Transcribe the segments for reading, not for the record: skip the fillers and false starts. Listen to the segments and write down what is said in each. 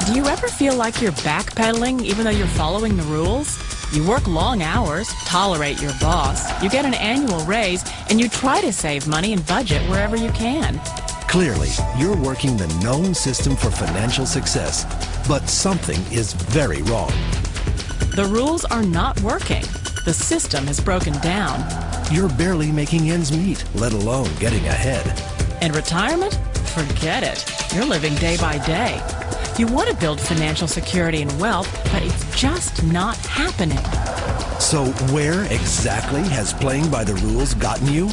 Do you ever feel like you're backpedaling even though you're following the rules? You work long hours, tolerate your boss, you get an annual raise, and you try to save money and budget wherever you can. Clearly, you're working the known system for financial success, but something is very wrong. The rules are not working. The system has broken down. You're barely making ends meet, let alone getting ahead. And retirement? Forget it. You're living day by day. You want to build financial security and wealth, but it's just not happening. So where exactly has playing by the rules gotten you?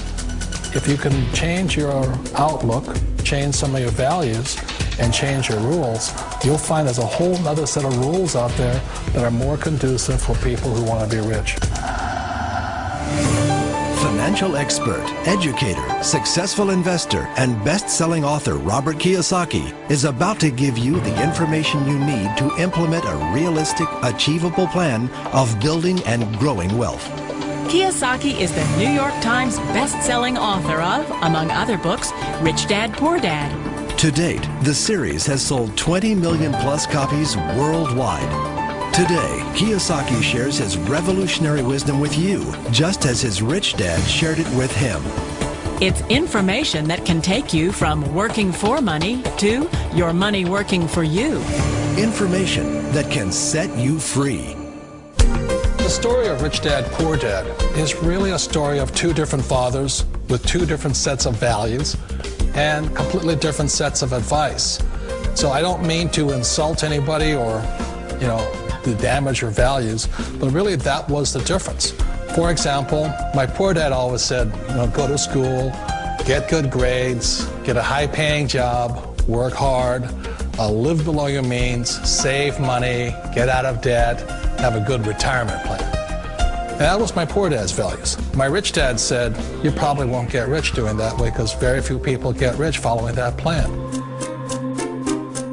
If you can change your outlook, change some of your values, and change your rules, you'll find there's a whole other set of rules out there that are more conducive for people who want to be rich. Financial expert, educator, successful investor, and best-selling author Robert Kiyosaki is about to give you the information you need to implement a realistic, achievable plan of building and growing wealth. Kiyosaki is the New York Times best-selling author of, among other books, Rich Dad, Poor Dad. To date, the series has sold 20 million plus copies worldwide. Today, Kiyosaki shares his revolutionary wisdom with you, just as his rich dad shared it with him. It's information that can take you from working for money to your money working for you. Information that can set you free. The story of Rich Dad, Poor Dad is really a story of two different fathers with two different sets of values and completely different sets of advice. So I don't mean to insult anybody or, to damage your values, but really that was the difference. For example, my poor dad always said, go to school, get good grades, get a high-paying job, work hard, live below your means, save money, get out of debt, have a good retirement plan. And that was my poor dad's values. My rich dad said, you probably won't get rich doing that way because very few people get rich following that plan.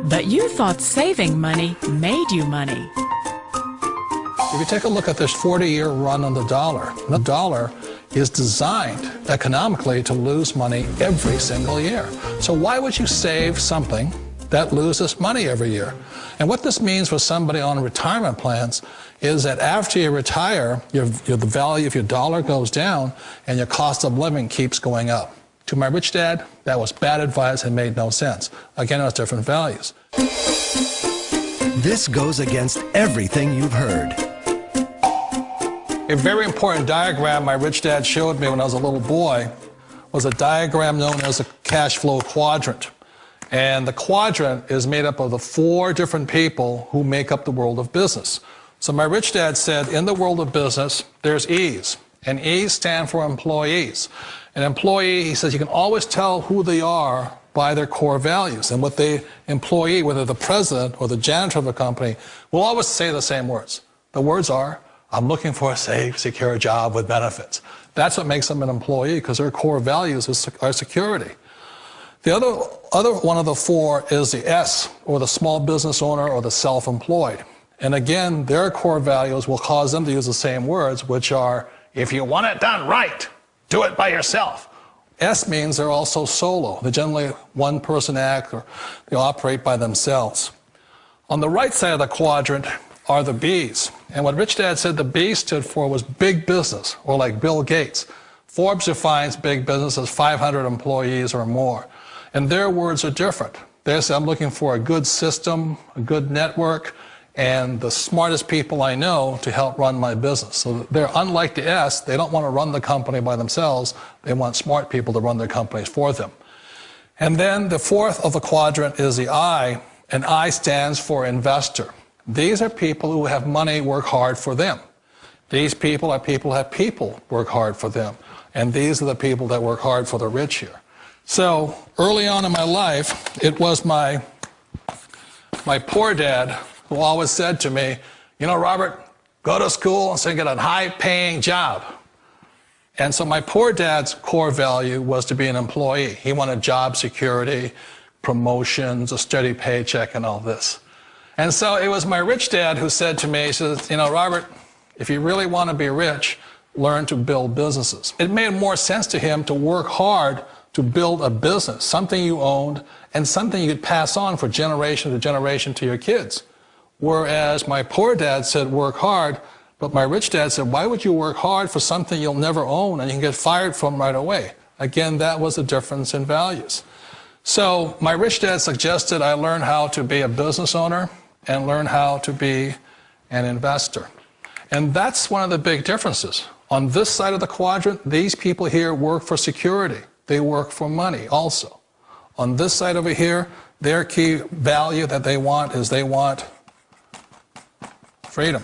But you thought saving money made you money. If you take a look at this 40-year run on the dollar is designed economically to lose money every single year. So why would you save something that loses money every year? And what this means for somebody on retirement plans is that after you retire, the value of your dollar goes down and your cost of living keeps going up. To my rich dad, that was bad advice and made no sense. Again, it was different values. This goes against everything you've heard. A very important diagram my rich dad showed me when I was a little boy was a diagram known as a cash flow quadrant. And the quadrant is made up of the 4 different people who make up the world of business. So my rich dad said, in the world of business, there's E's. And E's stand for employees. An employee, he says, you can always tell who they are by their core values. And what the employee, whether the president or the janitor of a company, will always say the same words. The words are, I'm looking for a safe, secure job with benefits. That's what makes them an employee, because their core values are security. The other one of the 4 is the S, or the small business owner or the self-employed. And again, their core values will cause them to use the same words, which are, if you want it done right, do it by yourself. S means they're also solo. They're generally one-person act, or they operate by themselves. On the right side of the quadrant are the B's. And what Rich Dad said the B stood for was big business, or like Bill Gates. Forbes defines big business as 500 employees or more. And their words are different. They say, I'm looking for a good system, a good network, and the smartest people I know to help run my business. So they're unlike the S. They don't want to run the company by themselves. They want smart people to run their companies for them. And then the 4th of the quadrant is the I, and I stands for investor. These are people who have money work hard for them. These people are people who have people work hard for them. And these are the people that work hard for the rich here. So early on in my life, it was my poor dad who always said to me, Robert, go to school and so you get a high-paying job. And so my poor dad's core value was to be an employee. He wanted job security, promotions, a steady paycheck, and all this. And so it was my rich dad who said to me, he says, Robert, if you really want to be rich, learn to build businesses. It made more sense to him to work hard to build a business, something you owned and something you could pass on for generation to generation to your kids. Whereas my poor dad said, work hard, but my rich dad said, why would you work hard for something you'll never own and you can get fired from right away? Again, that was a difference in values. So my rich dad suggested I learn how to be a business owner and learn how to be an investor. And that's one of the big differences. On this side of the quadrant, these people here work for security. They work for money also. On this side over here, their key value that they want is they want freedom.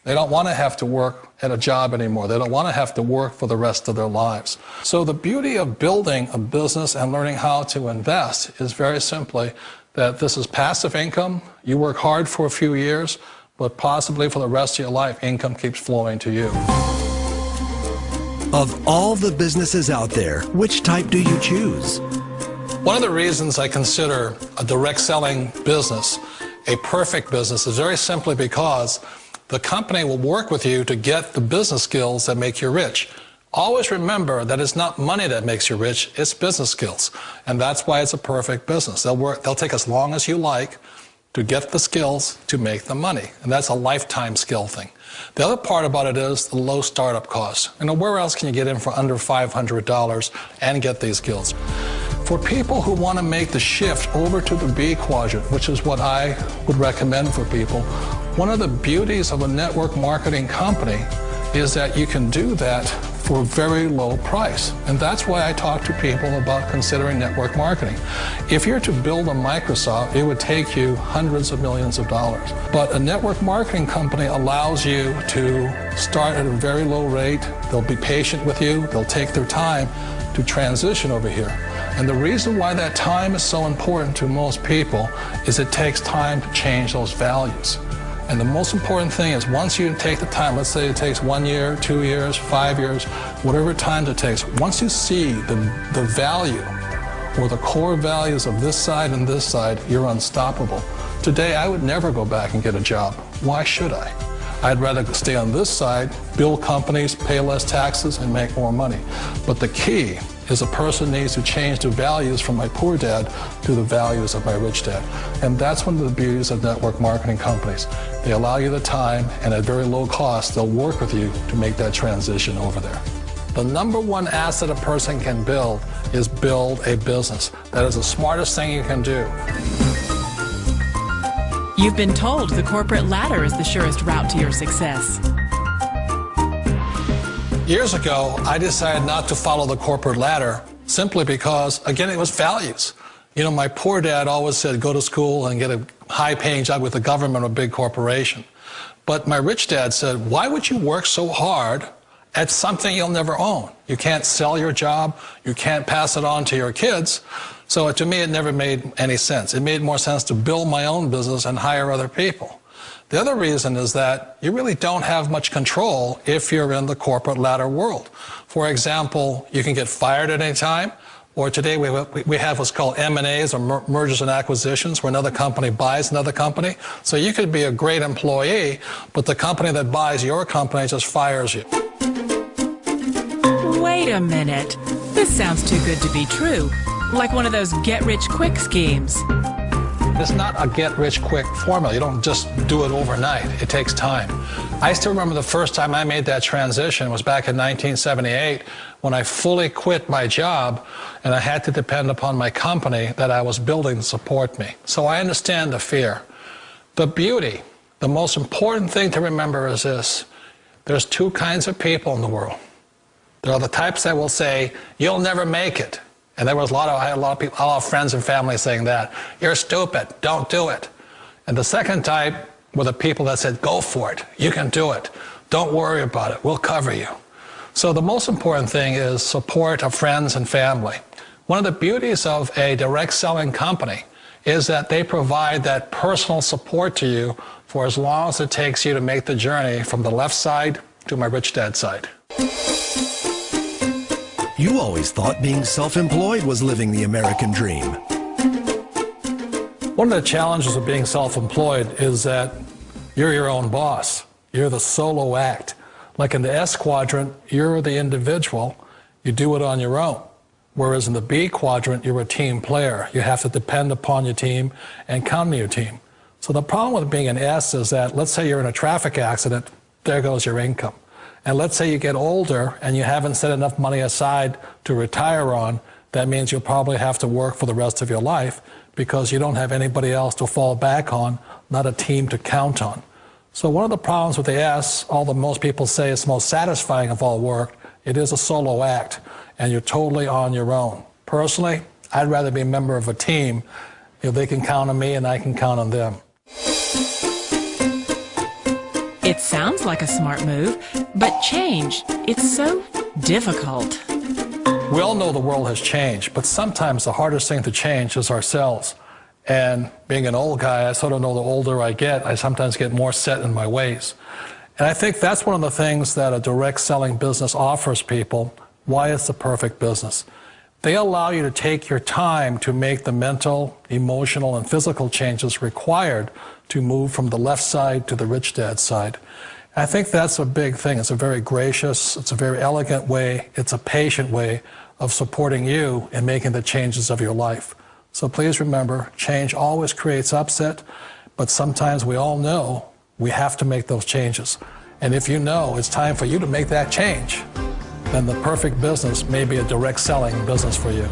They don't want to have to work at a job anymore. They don't want to have to work for the rest of their lives. So the beauty of building a business and learning how to invest is very simply that this is passive income. You work hard for a few years, but possibly for the rest of your life, income keeps flowing to you. Of all the businesses out there, which type do you choose? One of the reasons I consider a direct selling business a perfect business is very simply because the company will work with you to get the business skills that make you rich. Always remember that it's not money that makes you rich, it's business skills. And that's why it's a perfect business. They'll take as long as you like to get the skills to make the money. And that's a lifetime skill thing. The other part about it is the low startup cost. Where else can you get in for under $500 and get these skills? For people who want to make the shift over to the B quadrant, which is what I would recommend for people, one of the beauties of a network marketing company is that you can do that for a very low price. And that's why I talk to people about considering network marketing. If you're to build a Microsoft, it would take you hundreds of millions of dollars. But a network marketing company allows you to start at a very low rate. They'll be patient with you. They'll take their time to transition over here. And the reason why that time is so important to most people is it takes time to change those values. And the most important thing is once you take the time, let's say it takes 1 year, 2 years, 5 years, whatever time it takes, once you see the value or the core values of this side and this side, you're unstoppable. Today, I would never go back and get a job. Why should I? I'd rather stay on this side, build companies, pay less taxes, and make more money. But the key is a person needs to change the values from my poor dad to the values of my rich dad. And that's one of the beauties of network marketing companies. They allow you the time, and at very low cost, they'll work with you to make that transition over there. The number one asset a person can build is build a business. That is the smartest thing you can do. You've been told the corporate ladder is the surest route to your success. Years ago, I decided not to follow the corporate ladder simply because, again, it was values. You know, my poor dad always said, go to school and get a high-paying job with the government or a big corporation. But my rich dad said, why would you work so hard at something you'll never own? You can't sell your job. You can't pass it on to your kids. So to me, it never made any sense. It made more sense to build my own business and hire other people. The other reason is that you really don't have much control if you're in the corporate ladder world. For example, you can get fired at any time, or today we have what's called M&As, or mergers and acquisitions, where another company buys another company. So you could be a great employee, but the company that buys your company just fires you. Wait a minute. This sounds too good to be true. Like one of those get-rich-quick schemes. It's not a get-rich-quick formula. You don't just do it overnight. It takes time. I still remember the first time I made that transition was back in 1978 when I fully quit my job and I had to depend upon my company that I was building to support me. So I understand the fear. The beauty, the most important thing to remember is this. There's two kinds of people in the world. There are the types that will say, you'll never make it. And there was I had a lot of people, a lot of friends and family saying that. You're stupid, don't do it. And the second type were the people that said, go for it, you can do it. Don't worry about it, we'll cover you. So the most important thing is support of friends and family. One of the beauties of a direct selling company is that they provide that personal support to you for as long as it takes you to make the journey from the left side to my rich dad side. You always thought being self-employed was living the American dream. One of the challenges of being self-employed is that you're your own boss. You're the solo act. Like in the S quadrant, you're the individual. You do it on your own. Whereas in the B quadrant, you're a team player. You have to depend upon your team and count on your team. So the problem with being an S is that, let's say you're in a traffic accident, there goes your income. And let's say you get older and you haven't set enough money aside to retire on, that means you'll probably have to work for the rest of your life because you don't have anybody else to fall back on, not a team to count on. So one of the problems with the S, although most people say it's the most satisfying of all work, it is a solo act, and you're totally on your own. Personally, I'd rather be a member of a team if they can count on me and I can count on them. It sounds like a smart move, but change, it's so difficult. We all know the world has changed, but sometimes the hardest thing to change is ourselves. And being an old guy, I sort of know the older I get, I sometimes get more set in my ways. And I think that's one of the things that a direct selling business offers people, why it's the perfect business. They allow you to take your time to make the mental, emotional, and physical changes required to move from the left side to the rich dad side. I think that's a big thing. It's a very gracious, it's a very elegant way, it's a patient way of supporting you in making the changes of your life. So please remember, change always creates upset, but sometimes we all know we have to make those changes. And if you know it's time for you to make that change, then the perfect business may be a direct selling business for you.